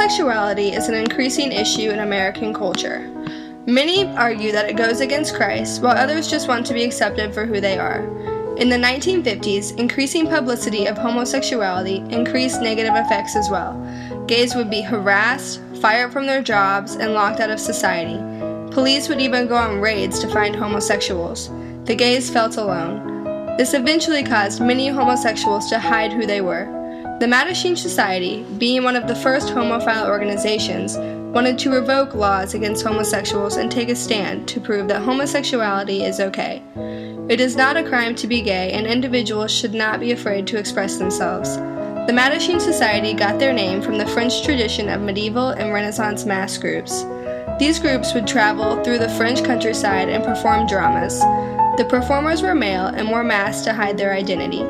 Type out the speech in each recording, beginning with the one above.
Homosexuality is an increasing issue in American culture. Many argue that it goes against Christ, while others just want to be accepted for who they are. In the 1950s, increasing publicity of homosexuality increased negative effects as well. Gays would be harassed, fired from their jobs, and locked out of society. Police would even go on raids to find homosexuals. The gays felt alone. This eventually caused many homosexuals to hide who they were. The Mattachine Society, being one of the first homophile organizations, wanted to revoke laws against homosexuals and take a stand to prove that homosexuality is okay. It is not a crime to be gay, and individuals should not be afraid to express themselves. The Mattachine Society got their name from the French tradition of medieval and Renaissance mass groups. These groups would travel through the French countryside and perform dramas. The performers were male and wore masks to hide their identity.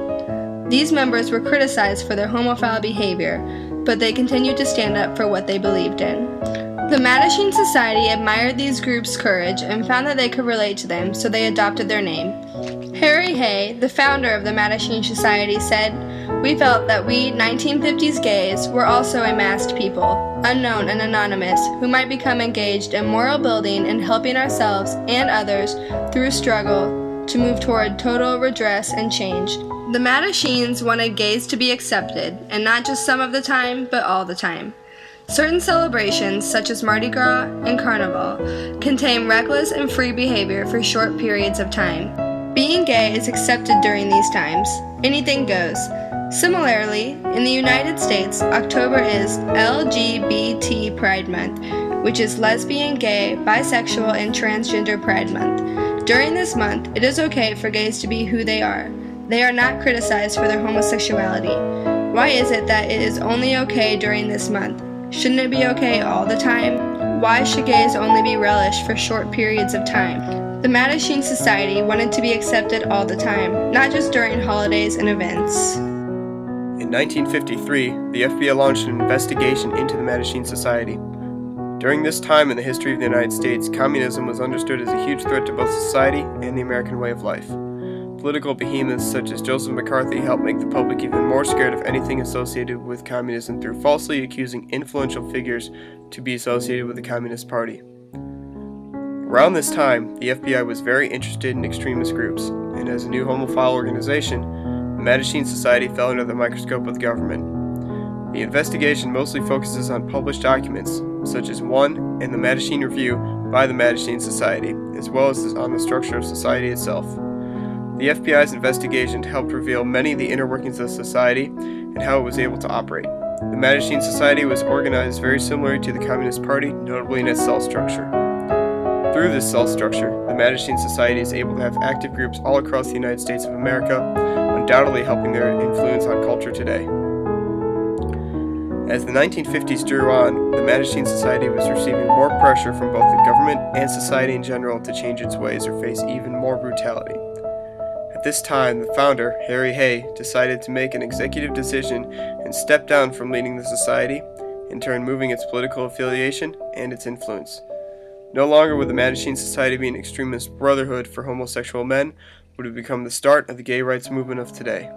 These members were criticized for their homophile behavior, but they continued to stand up for what they believed in. The Mattachine Society admired these groups' courage and found that they could relate to them, so they adopted their name. Harry Hay, the founder of the Mattachine Society, said, "We felt that we 1950s gays were also a masked people, unknown and anonymous, who might become engaged in moral building and helping ourselves and others through struggle to move toward total redress and change." The Mattachines wanted gays to be accepted, and not just some of the time, but all the time. Certain celebrations, such as Mardi Gras and Carnival, contain reckless and free behavior for short periods of time. Being gay is accepted during these times. Anything goes. Similarly, in the United States, October is LGBT Pride Month, which is lesbian, gay, bisexual, and transgender Pride Month. During this month, it is okay for gays to be who they are. They are not criticized for their homosexuality. Why is it that it is only okay during this month? Shouldn't it be okay all the time? Why should gays only be relished for short periods of time? The Mattachine Society wanted to be accepted all the time, not just during holidays and events. In 1953, the FBI launched an investigation into the Mattachine Society. During this time in the history of the United States, communism was understood as a huge threat to both society and the American way of life. Political behemoths such as Joseph McCarthy helped make the public even more scared of anything associated with communism through falsely accusing influential figures to be associated with the Communist Party. Around this time, the FBI was very interested in extremist groups, and as a new homophile organization, the Mattachine Society fell under the microscope of the government. The investigation mostly focuses on published documents, such as one in the Mattachine Review by the Mattachine Society, as well as on the structure of society itself. The FBI's investigation helped reveal many of the inner workings of society and how it was able to operate. The Mattachine Society was organized very similarly to the Communist Party, notably in its cell structure. Through this cell structure, the Mattachine Society is able to have active groups all across the United States of America, undoubtedly helping their influence on culture today. As the 1950s drew on, the Mattachine Society was receiving more pressure from both the government and society in general to change its ways or face even more brutality. At this time, the founder, Harry Hay, decided to make an executive decision and step down from leading the society, in turn moving its political affiliation and its influence. No longer would the Mattachine Society be an extremist brotherhood for homosexual men, but it would become the start of the gay rights movement of today.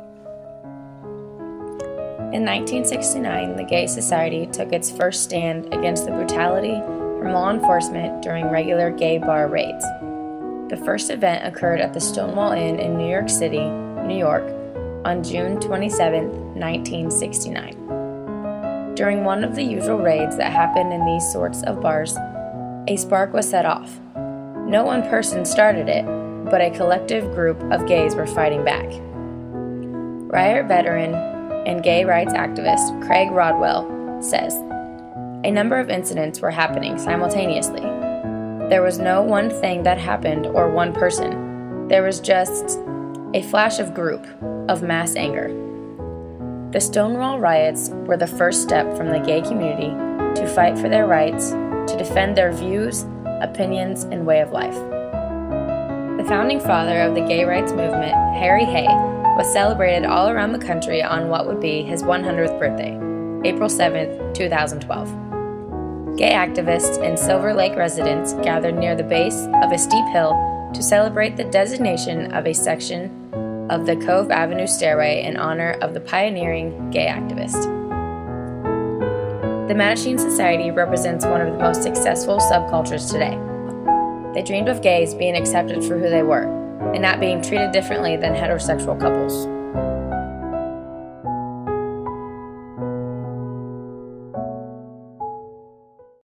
In 1969, the Gay Society took its first stand against the brutality from law enforcement during regular gay bar raids. The first event occurred at the Stonewall Inn in New York City, New York, on June 27, 1969. During one of the usual raids that happen in these sorts of bars, a spark was set off. No one person started it, but a collective group of gays were fighting back. Riot veteran and gay rights activist Craig Rodwell says, "A number of incidents were happening simultaneously. There was no one thing that happened or one person. There was just a flash of group, of mass anger." The Stonewall riots were the first step from the gay community to fight for their rights, to defend their views, opinions, and way of life. The founding father of the gay rights movement, Harry Hay, was celebrated all around the country on what would be his 100th birthday, April 7, 2012. Gay activists and Silver Lake residents gathered near the base of a steep hill to celebrate the designation of a section of the Cove Avenue Stairway in honor of the pioneering gay activist. The Mattachine Society represents one of the most successful subcultures today. They dreamed of gays being accepted for who they were, and not being treated differently than heterosexual couples.